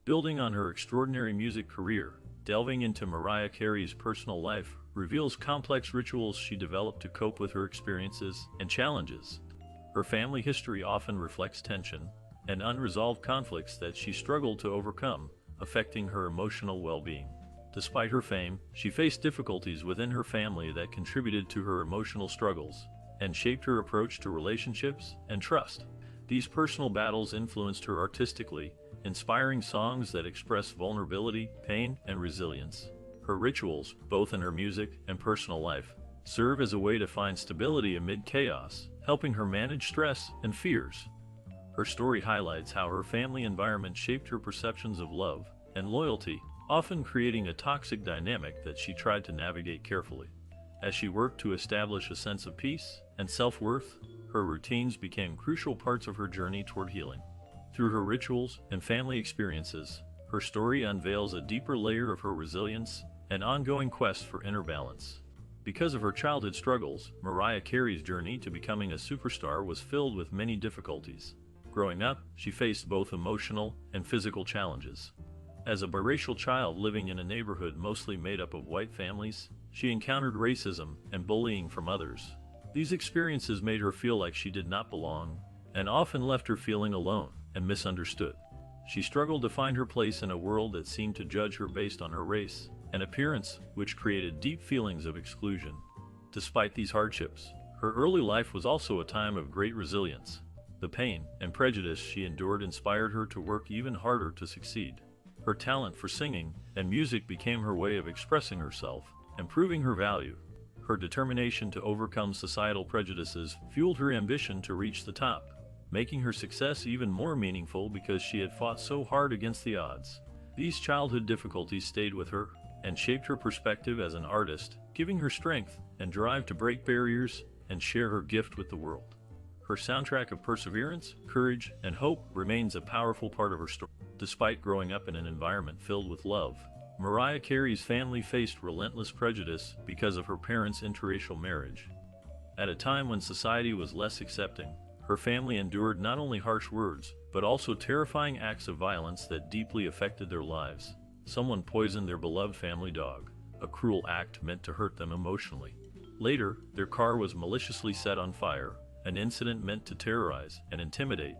Building on her extraordinary music career, delving into Mariah Carey's personal life reveals complex rituals she developed to cope with her experiences and challenges. Her family history often reflects tension and unresolved conflicts that she struggled to overcome, affecting her emotional well-being. Despite her fame, she faced difficulties within her family that contributed to her emotional struggles and shaped her approach to relationships and trust. These personal battles influenced her artistically, inspiring songs that express vulnerability, pain, and resilience. Her rituals, both in her music and personal life, serve as a way to find stability amid chaos, helping her manage stress and fears. Her story highlights how her family environment shaped her perceptions of love and loyalty, often creating a toxic dynamic that she tried to navigate carefully. As she worked to establish a sense of peace and self-worth, her routines became crucial parts of her journey toward healing. Through her rituals and family experiences, her story unveils a deeper layer of her resilience and ongoing quest for inner balance. Because of her childhood struggles, Mariah Carey's journey to becoming a superstar was filled with many difficulties. Growing up, she faced both emotional and physical challenges. As a biracial child living in a neighborhood mostly made up of white families, she encountered racism and bullying from others. These experiences made her feel like she did not belong, and often left her feeling alone and misunderstood. She struggled to find her place in a world that seemed to judge her based on her race and appearance, which created deep feelings of exclusion. Despite these hardships, her early life was also a time of great resilience. The pain and prejudice she endured inspired her to work even harder to succeed. Her talent for singing and music became her way of expressing herself and proving her value. Her determination to overcome societal prejudices fueled her ambition to reach the top, making her success even more meaningful because she had fought so hard against the odds. These childhood difficulties stayed with her and shaped her perspective as an artist, giving her strength and drive to break barriers and share her gift with the world. Her soundtrack of perseverance, courage, and hope remains a powerful part of her story. Despite growing up in an environment filled with love, Mariah Carey's family faced relentless prejudice because of her parents' interracial marriage. At a time when society was less accepting, her family endured not only harsh words, but also terrifying acts of violence that deeply affected their lives. Someone poisoned their beloved family dog, a cruel act meant to hurt them emotionally. Later, their car was maliciously set on fire, an incident meant to terrorize and intimidate.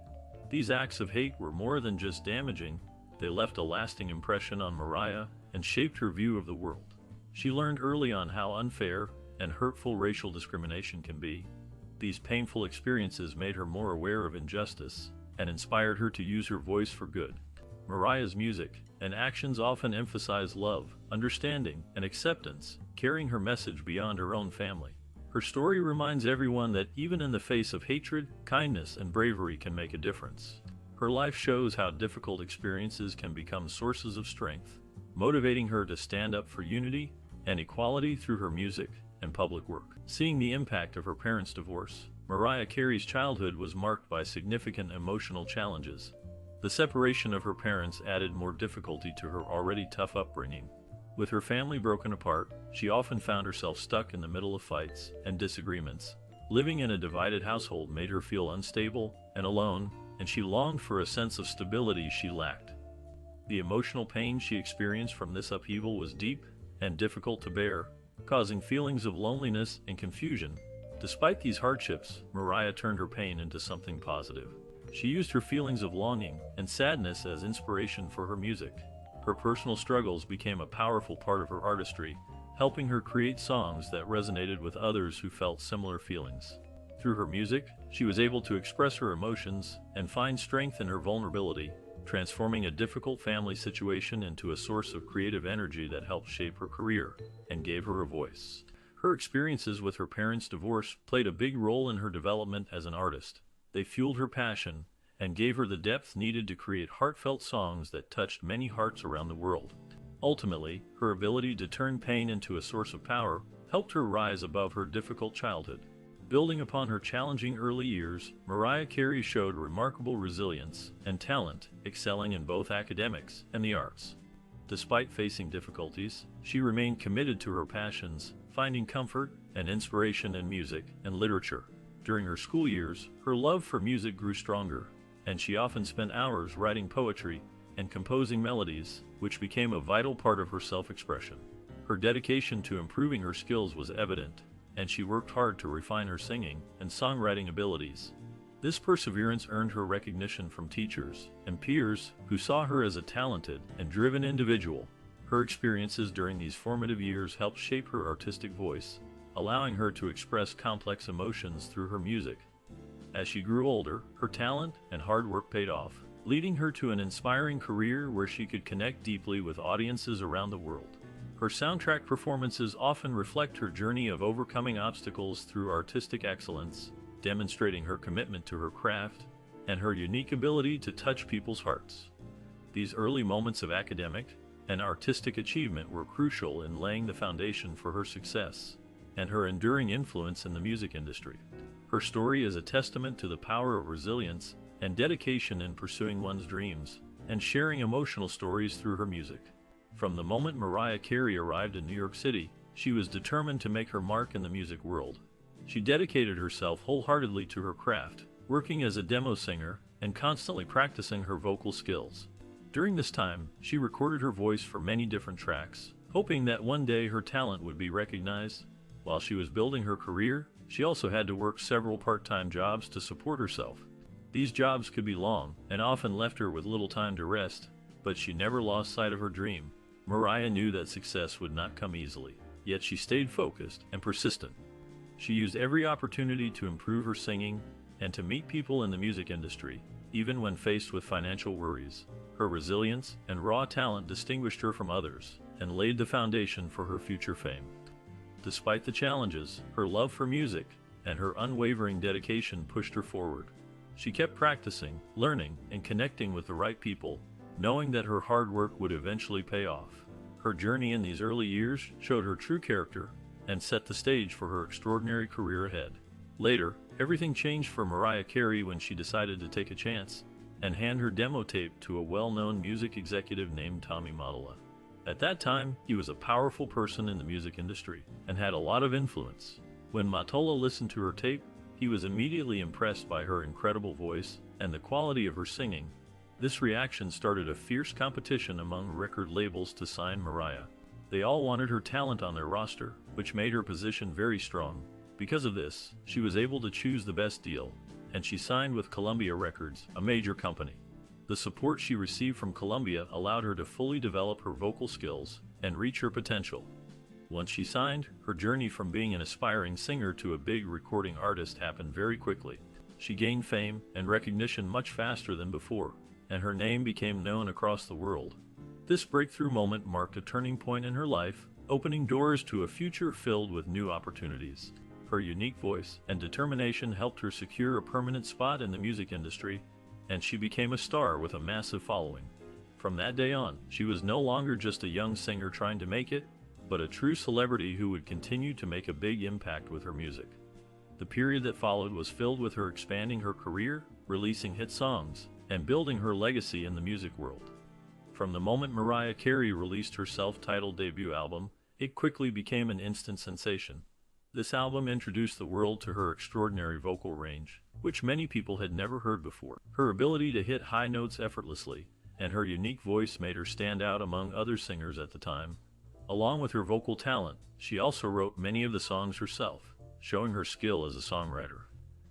These acts of hate were more than just damaging, they left a lasting impression on Mariah and shaped her view of the world. She learned early on how unfair and hurtful racial discrimination can be. These painful experiences made her more aware of injustice and inspired her to use her voice for good. Mariah's music and actions often emphasize love, understanding, and acceptance, carrying her message beyond her own family. Her story reminds everyone that even in the face of hatred, kindness and bravery can make a difference. Her life shows how difficult experiences can become sources of strength, motivating her to stand up for unity and equality through her music and public work. Seeing the impact of her parents' divorce, Mariah Carey's childhood was marked by significant emotional challenges. The separation of her parents added more difficulty to her already tough upbringing. With her family broken apart, she often found herself stuck in the middle of fights and disagreements. Living in a divided household made her feel unstable and alone, and she longed for a sense of stability she lacked. The emotional pain she experienced from this upheaval was deep and difficult to bear, causing feelings of loneliness and confusion. Despite these hardships, Mariah turned her pain into something positive. She used her feelings of longing and sadness as inspiration for her music. Her personal struggles became a powerful part of her artistry, helping her create songs that resonated with others who felt similar feelings. Through her music, she was able to express her emotions and find strength in her vulnerability, transforming a difficult family situation into a source of creative energy that helped shape her career and gave her a voice. Her experiences with her parents' divorce played a big role in her development as an artist. They fueled her passion and gave her the depth needed to create heartfelt songs that touched many hearts around the world. Ultimately, her ability to turn pain into a source of power helped her rise above her difficult childhood. Building upon her challenging early years, Mariah Carey showed remarkable resilience and talent, excelling in both academics and the arts. Despite facing difficulties, she remained committed to her passions, finding comfort and inspiration in music and literature. During her school years, her love for music grew stronger, and she often spent hours writing poetry, and composing melodies, which became a vital part of her self-expression. Her dedication to improving her skills was evident, and she worked hard to refine her singing and songwriting abilities. This perseverance earned her recognition from teachers and peers who saw her as a talented and driven individual. Her experiences during these formative years helped shape her artistic voice, allowing her to express complex emotions through her music. As she grew older, her talent and hard work paid off, leading her to an inspiring career where she could connect deeply with audiences around the world. Her soundtrack performances often reflect her journey of overcoming obstacles through artistic excellence, demonstrating her commitment to her craft and her unique ability to touch people's hearts. These early moments of academic and artistic achievement were crucial in laying the foundation for her success and her enduring influence in the music industry. Her story is a testament to the power of resilience and dedication in pursuing one's dreams and sharing emotional stories through her music. From the moment Mariah Carey arrived in New York City, she was determined to make her mark in the music world. She dedicated herself wholeheartedly to her craft, working as a demo singer and constantly practicing her vocal skills. During this time, she recorded her voice for many different tracks, hoping that one day her talent would be recognized. While she was building her career, she also had to work several part-time jobs to support herself. These jobs could be long and often left her with little time to rest, but she never lost sight of her dream. Mariah knew that success would not come easily, yet she stayed focused and persistent. She used every opportunity to improve her singing and to meet people in the music industry, even when faced with financial worries. Her resilience and raw talent distinguished her from others and laid the foundation for her future fame. Despite the challenges, her love for music and her unwavering dedication pushed her forward. She kept practicing, learning, and connecting with the right people, knowing that her hard work would eventually pay off. Her journey in these early years showed her true character and set the stage for her extraordinary career ahead. Later, everything changed for Mariah Carey when she decided to take a chance and hand her demo tape to a well-known music executive named Tommy Mottola. At that time, he was a powerful person in the music industry and had a lot of influence. When Mottola listened to her tape, he was immediately impressed by her incredible voice and the quality of her singing. This reaction started a fierce competition among record labels to sign Mariah. They all wanted her talent on their roster, which made her position very strong. Because of this, she was able to choose the best deal, and she signed with Columbia Records, a major company. The support she received from Columbia allowed her to fully develop her vocal skills and reach her potential. Once she signed, her journey from being an aspiring singer to a big recording artist happened very quickly. She gained fame and recognition much faster than before, and her name became known across the world. This breakthrough moment marked a turning point in her life, opening doors to a future filled with new opportunities. Her unique voice and determination helped her secure a permanent spot in the music industry, and she became a star with a massive following. From that day on, she was no longer just a young singer trying to make it, but a true celebrity who would continue to make a big impact with her music. The period that followed was filled with her expanding her career, releasing hit songs, and building her legacy in the music world. From the moment Mariah Carey released her self-titled debut album, it quickly became an instant sensation. This album introduced the world to her extraordinary vocal range, which many people had never heard before. Her ability to hit high notes effortlessly, and her unique voice made her stand out among other singers at the time. Along with her vocal talent, she also wrote many of the songs herself, showing her skill as a songwriter.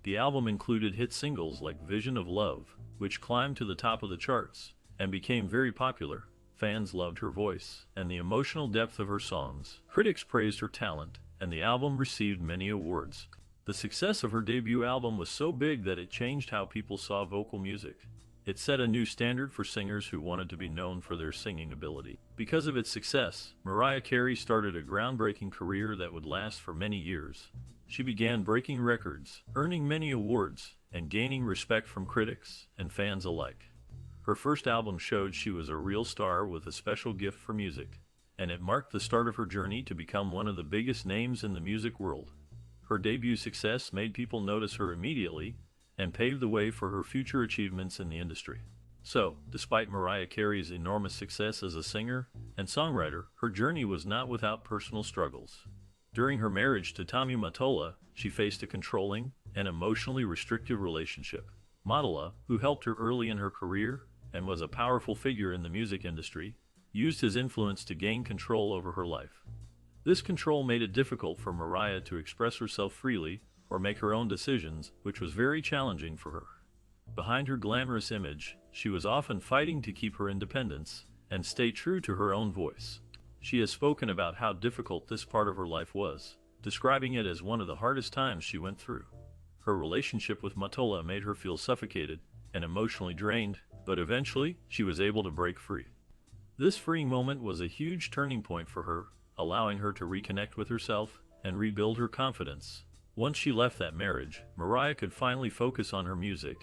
The album included hit singles like Vision of Love, which climbed to the top of the charts and became very popular. Fans loved her voice and the emotional depth of her songs. Critics praised her talent, and the album received many awards. The success of her debut album was so big that it changed how people saw vocal music. It set a new standard for singers who wanted to be known for their singing ability. Because of its success, Mariah Carey started a groundbreaking career that would last for many years. She began breaking records, earning many awards, and gaining respect from critics and fans alike. Her first album showed she was a real star with a special gift for music, and it marked the start of her journey to become one of the biggest names in the music world. Her debut success made people notice her immediately and paved the way for her future achievements in the industry. So, despite Mariah Carey's enormous success as a singer and songwriter, her journey was not without personal struggles. During her marriage to Tommy Mottola, she faced a controlling and emotionally restrictive relationship. Mottola, who helped her early in her career, and was a powerful figure in the music industry, used his influence to gain control over her life. This control made it difficult for Mariah to express herself freely or make her own decisions, which was very challenging for her. Behind her glamorous image, she was often fighting to keep her independence and stay true to her own voice. She has spoken about how difficult this part of her life was, describing it as one of the hardest times she went through. Her relationship with Matola made her feel suffocated and emotionally drained, but eventually she was able to break free. This freeing moment was a huge turning point for her, allowing her to reconnect with herself and rebuild her confidence. Once she left that marriage, Mariah could finally focus on her music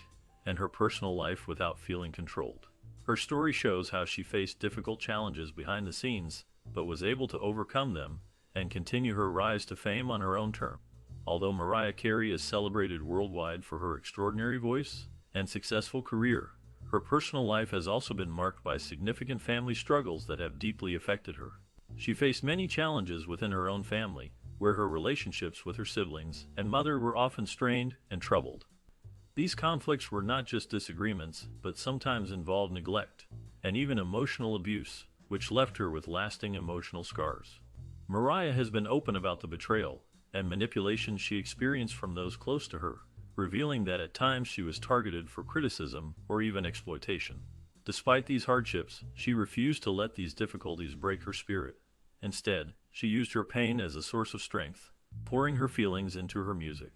and her personal life without feeling controlled. Her story shows how she faced difficult challenges behind the scenes, but was able to overcome them and continue her rise to fame on her own terms. Although Mariah Carey is celebrated worldwide for her extraordinary voice and successful career, her personal life has also been marked by significant family struggles that have deeply affected her. She faced many challenges within her own family, where her relationships with her siblings and mother were often strained and troubled. These conflicts were not just disagreements, but sometimes involved neglect and even emotional abuse, which left her with lasting emotional scars. Mariah has been open about the betrayal and manipulation she experienced from those close to her, revealing that at times she was targeted for criticism or even exploitation. Despite these hardships, she refused to let these difficulties break her spirit. Instead, she used her pain as a source of strength, pouring her feelings into her music.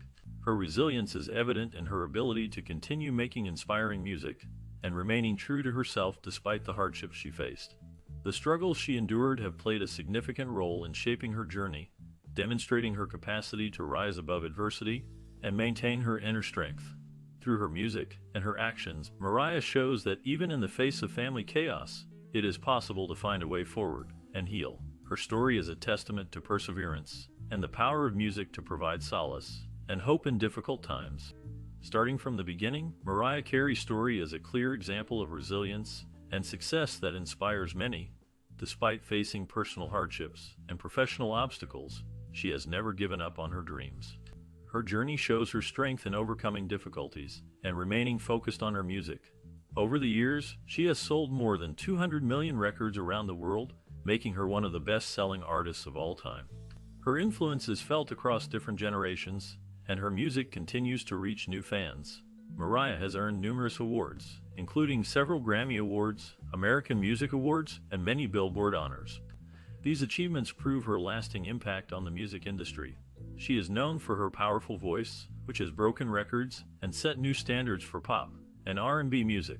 Her resilience is evident in her ability to continue making inspiring music and remaining true to herself despite the hardships she faced. The struggles she endured have played a significant role in shaping her journey, demonstrating her capacity to rise above adversity and maintain her inner strength. Through her music and her actions, Mariah shows that even in the face of family chaos, it is possible to find a way forward and heal. Her story is a testament to perseverance and the power of music to provide solace and hope in difficult times. Starting from the beginning, Mariah Carey's story is a clear example of resilience and success that inspires many. Despite facing personal hardships and professional obstacles, she has never given up on her dreams. Her journey shows her strength in overcoming difficulties and remaining focused on her music. Over the years, she has sold more than 200 million records around the world, making her one of the best-selling artists of all time. Her influence is felt across different generations, and her music continues to reach new fans. Mariah has earned numerous awards, including several Grammy Awards, American Music Awards, and many Billboard honors. These achievements prove her lasting impact on the music industry. She is known for her powerful voice, which has broken records and set new standards for pop and R&B music.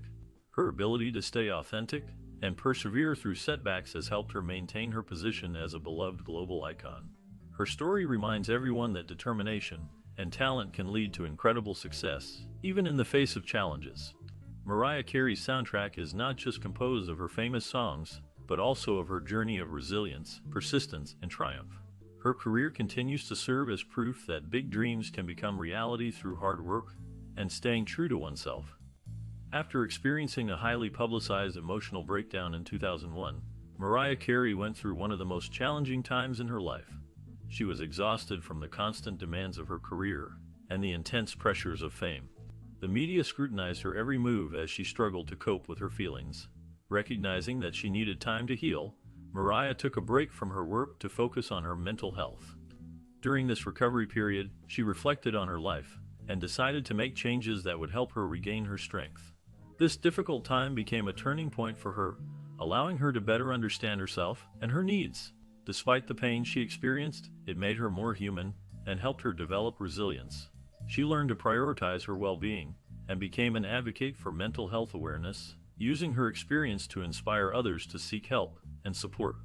Her ability to stay authentic and persevere through setbacks has helped her maintain her position as a beloved global icon. Her story reminds everyone that determination and talent can lead to incredible success, even in the face of challenges. Mariah Carey's soundtrack is not just composed of her famous songs, but also of her journey of resilience, persistence, and triumph. Her career continues to serve as proof that big dreams can become reality through hard work and staying true to oneself. After experiencing a highly publicized emotional breakdown in 2001, Mariah Carey went through one of the most challenging times in her life. She was exhausted from the constant demands of her career and the intense pressures of fame. The media scrutinized her every move as she struggled to cope with her feelings. Recognizing that she needed time to heal, Mariah took a break from her work to focus on her mental health. During this recovery period, she reflected on her life and decided to make changes that would help her regain her strength. This difficult time became a turning point for her, allowing her to better understand herself and her needs. Despite the pain she experienced, it made her more human and helped her develop resilience. She learned to prioritize her well-being and became an advocate for mental health awareness, using her experience to inspire others to seek help and support.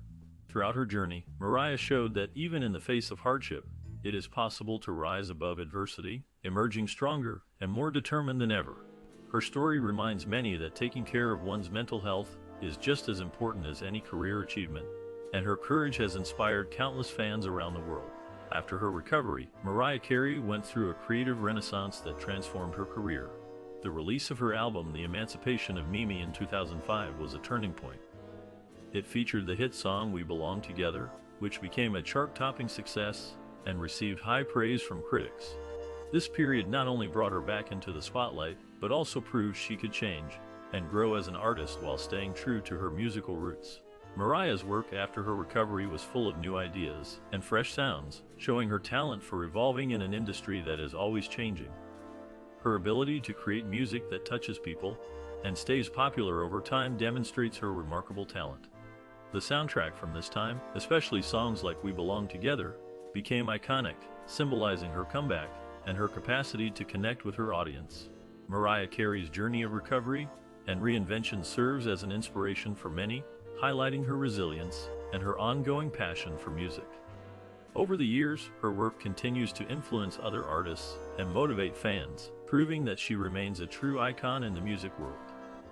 Throughout her journey, Mariah showed that even in the face of hardship, it is possible to rise above adversity, emerging stronger and more determined than ever. Her story reminds many that taking care of one's mental health is just as important as any career achievement, and her courage has inspired countless fans around the world. After her recovery, Mariah Carey went through a creative renaissance that transformed her career. The release of her album, The Emancipation of Mimi, in 2005 was a turning point. It featured the hit song We Belong Together, which became a chart-topping success and received high praise from critics. This period not only brought her back into the spotlight, but also proved she could change and grow as an artist while staying true to her musical roots. Mariah's work after her recovery was full of new ideas and fresh sounds, showing her talent for evolving in an industry that is always changing. Her ability to create music that touches people and stays popular over time demonstrates her remarkable talent. The soundtrack from this time, especially songs like We Belong Together, became iconic, symbolizing her comeback and her capacity to connect with her audience. Mariah Carey's journey of recovery and reinvention serves as an inspiration for many, highlighting her resilience and her ongoing passion for music. Over the years, her work continues to influence other artists and motivate fans, proving that she remains a true icon in the music world.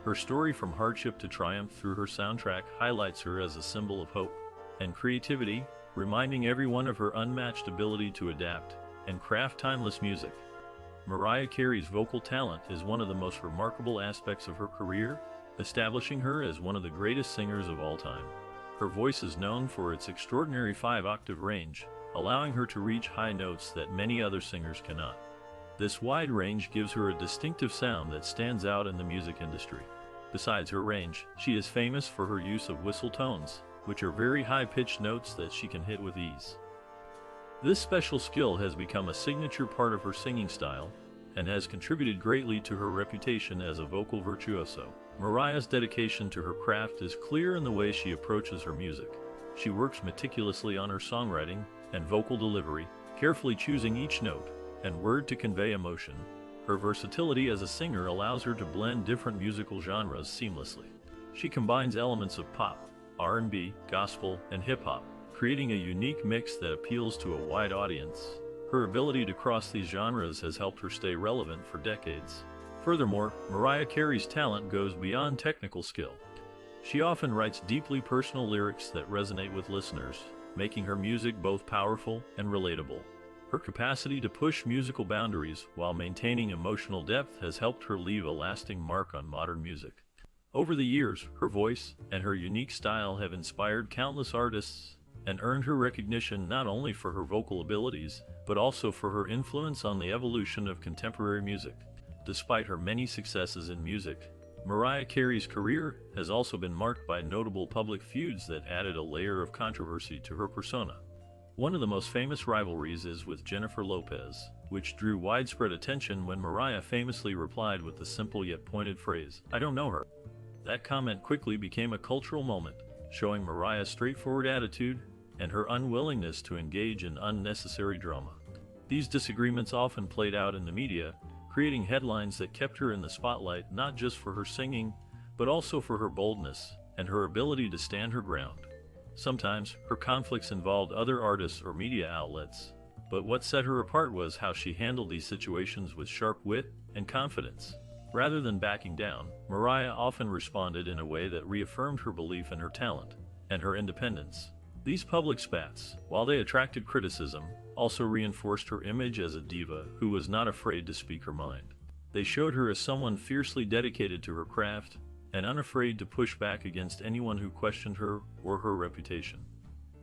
Her story from hardship to triumph through her soundtrack highlights her as a symbol of hope and creativity, reminding everyone of her unmatched ability to adapt and craft timeless music. Mariah Carey's vocal talent is one of the most remarkable aspects of her career, establishing her as one of the greatest singers of all time. Her voice is known for its extraordinary 5-octave range, allowing her to reach high notes that many other singers cannot. This wide range gives her a distinctive sound that stands out in the music industry. Besides her range, she is famous for her use of whistle tones, which are very high-pitched notes that she can hit with ease. This special skill has become a signature part of her singing style and has contributed greatly to her reputation as a vocal virtuoso. Mariah's dedication to her craft is clear in the way she approaches her music. She works meticulously on her songwriting and vocal delivery, carefully choosing each note and word to convey emotion. Her versatility as a singer allows her to blend different musical genres seamlessly. She combines elements of pop, R&B, gospel, and hip-hop, creating a unique mix that appeals to a wide audience. Her ability to cross these genres has helped her stay relevant for decades. Furthermore, Mariah Carey's talent goes beyond technical skill. She often writes deeply personal lyrics that resonate with listeners, making her music both powerful and relatable. Her capacity to push musical boundaries while maintaining emotional depth has helped her leave a lasting mark on modern music. Over the years, her voice and her unique style have inspired countless artists and earned her recognition not only for her vocal abilities, but also for her influence on the evolution of contemporary music. Despite her many successes in music, Mariah Carey's career has also been marked by notable public feuds that added a layer of controversy to her persona. One of the most famous rivalries is with Jennifer Lopez, which drew widespread attention when Mariah famously replied with the simple yet pointed phrase, "I don't know her." That comment quickly became a cultural moment, showing Mariah's straightforward attitude and her unwillingness to engage in unnecessary drama. These disagreements often played out in the media, creating headlines that kept her in the spotlight not just for her singing, but also for her boldness and her ability to stand her ground. Sometimes, her conflicts involved other artists or media outlets, but what set her apart was how she handled these situations with sharp wit and confidence. Rather than backing down, Mariah often responded in a way that reaffirmed her belief in her talent and her independence. These public spats, while they attracted criticism, also reinforced her image as a diva who was not afraid to speak her mind. They showed her as someone fiercely dedicated to her craft and unafraid to push back against anyone who questioned her or her reputation.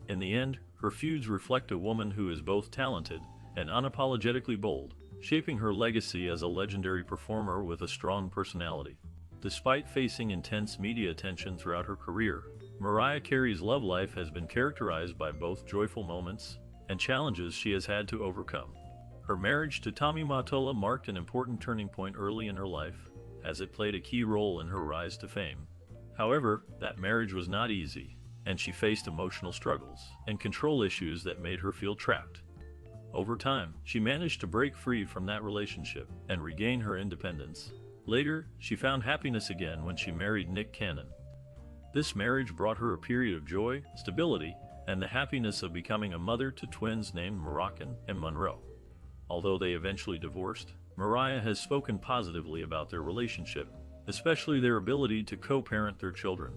In the end, her feuds reflect a woman who is both talented and unapologetically bold, shaping her legacy as a legendary performer with a strong personality. Despite facing intense media attention throughout her career, Mariah Carey's love life has been characterized by both joyful moments and challenges she has had to overcome. Her marriage to Tommy Mottola marked an important turning point early in her life, as it played a key role in her rise to fame. However, that marriage was not easy, and she faced emotional struggles and control issues that made her feel trapped. Over time, she managed to break free from that relationship and regain her independence. Later, she found happiness again when she married Nick Cannon. This marriage brought her a period of joy, stability, and the happiness of becoming a mother to twins named Moroccan and Monroe. Although they eventually divorced, Mariah has spoken positively about their relationship, especially their ability to co-parent their children.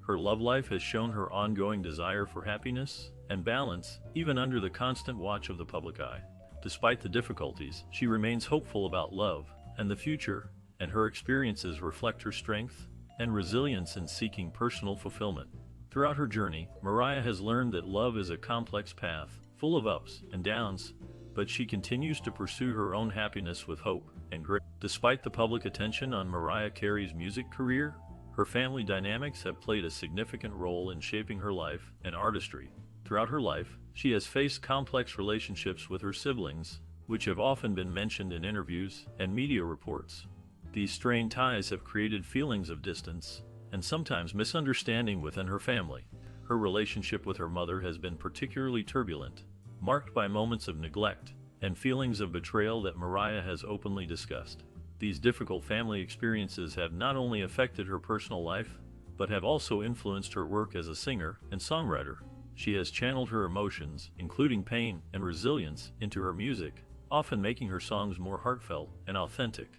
Her love life has shown her ongoing desire for happiness and balance, even under the constant watch of the public eye. Despite the difficulties, she remains hopeful about love and the future, and her experiences reflect her strength and resilience in seeking personal fulfillment. Throughout her journey, Mariah has learned that love is a complex path, full of ups and downs, but she continues to pursue her own happiness with hope and grace. Despite the public attention on Mariah Carey's music career, her family dynamics have played a significant role in shaping her life and artistry. Throughout her life, she has faced complex relationships with her siblings, which have often been mentioned in interviews and media reports. These strained ties have created feelings of distance and sometimes misunderstanding within her family. Her relationship with her mother has been particularly turbulent, marked by moments of neglect and feelings of betrayal that Mariah has openly discussed. These difficult family experiences have not only affected her personal life, but have also influenced her work as a singer and songwriter. She has channeled her emotions, including pain and resilience, into her music, often making her songs more heartfelt and authentic.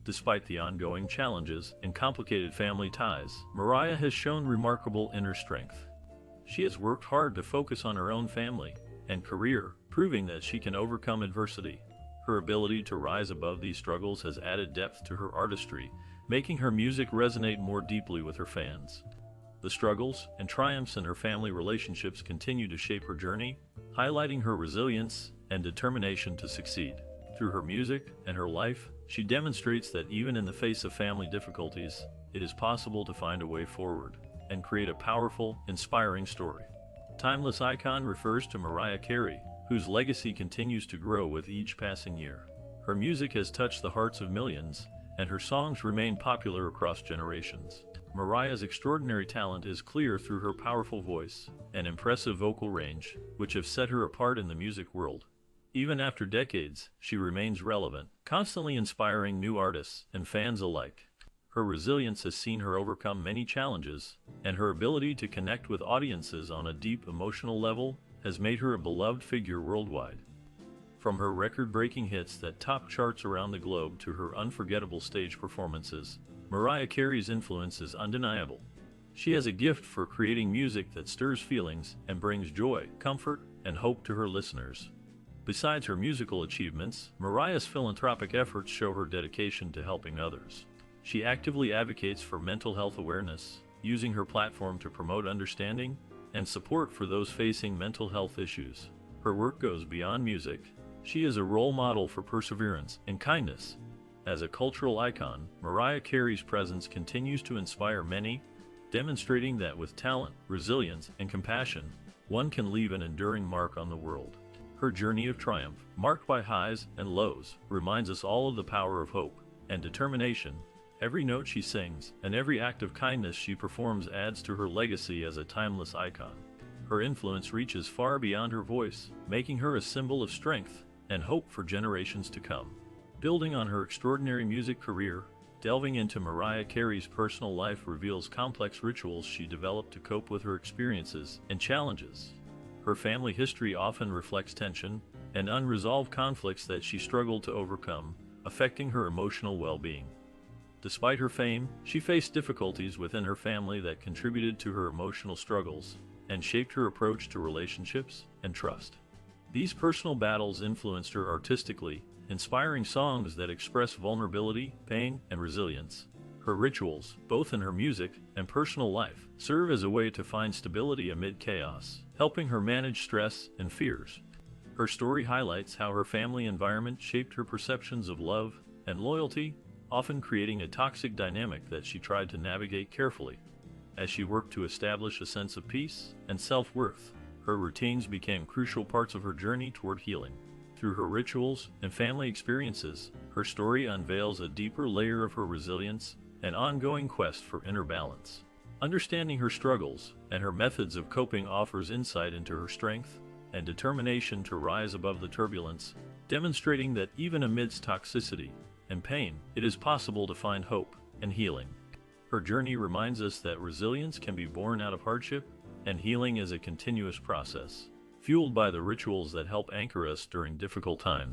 Despite the ongoing challenges and complicated family ties, Mariah has shown remarkable inner strength. She has worked hard to focus on her own family and career, proving that she can overcome adversity. Her ability to rise above these struggles has added depth to her artistry, making her music resonate more deeply with her fans. The struggles and triumphs in her family relationships continue to shape her journey, highlighting her resilience and determination to succeed. Through her music and her life, she demonstrates that even in the face of family difficulties, it is possible to find a way forward and create a powerful, inspiring story. Timeless icon refers to Mariah Carey, whose legacy continues to grow with each passing year. Her music has touched the hearts of millions, and her songs remain popular across generations. Mariah's extraordinary talent is clear through her powerful voice and impressive vocal range, which have set her apart in the music world. Even after decades, she remains relevant, constantly inspiring new artists and fans alike. Her resilience has seen her overcome many challenges, and her ability to connect with audiences on a deep emotional level has made her a beloved figure worldwide. From her record-breaking hits that top charts around the globe to her unforgettable stage performances, Mariah Carey's influence is undeniable. She has a gift for creating music that stirs feelings and brings joy, comfort, and hope to her listeners. Besides her musical achievements, Mariah's philanthropic efforts show her dedication to helping others. She actively advocates for mental health awareness, using her platform to promote understanding and support for those facing mental health issues. Her work goes beyond music. She is a role model for perseverance and kindness. As a cultural icon, Mariah Carey's presence continues to inspire many, demonstrating that with talent, resilience, and compassion, one can leave an enduring mark on the world. Her journey of triumph, marked by highs and lows, reminds us all of the power of hope and determination. Every note she sings and every act of kindness she performs adds to her legacy as a timeless icon. Her influence reaches far beyond her voice, making her a symbol of strength and hope for generations to come. Building on her extraordinary music career, delving into Mariah Carey's personal life reveals complex rituals she developed to cope with her experiences and challenges. Her family history often reflects tension and unresolved conflicts that she struggled to overcome, affecting her emotional well-being. Despite her fame, she faced difficulties within her family that contributed to her emotional struggles and shaped her approach to relationships and trust. These personal battles influenced her artistically, inspiring songs that express vulnerability, pain, and resilience. Her rituals, both in her music and personal life, serve as a way to find stability amid chaos, helping her manage stress and fears. Her story highlights how her family environment shaped her perceptions of love and loyalty, often creating a toxic dynamic that she tried to navigate carefully. As she worked to establish a sense of peace and self-worth, her routines became crucial parts of her journey toward healing. Through her rituals and family experiences, her story unveils a deeper layer of her resilience and ongoing quest for inner balance. Understanding her struggles and her methods of coping offers insight into her strength and determination to rise above the turbulence, demonstrating that even amidst toxicity and pain, it is possible to find hope and healing. Her journey reminds us that resilience can be born out of hardship, and healing is a continuous process, fueled by the rituals that help anchor us during difficult times.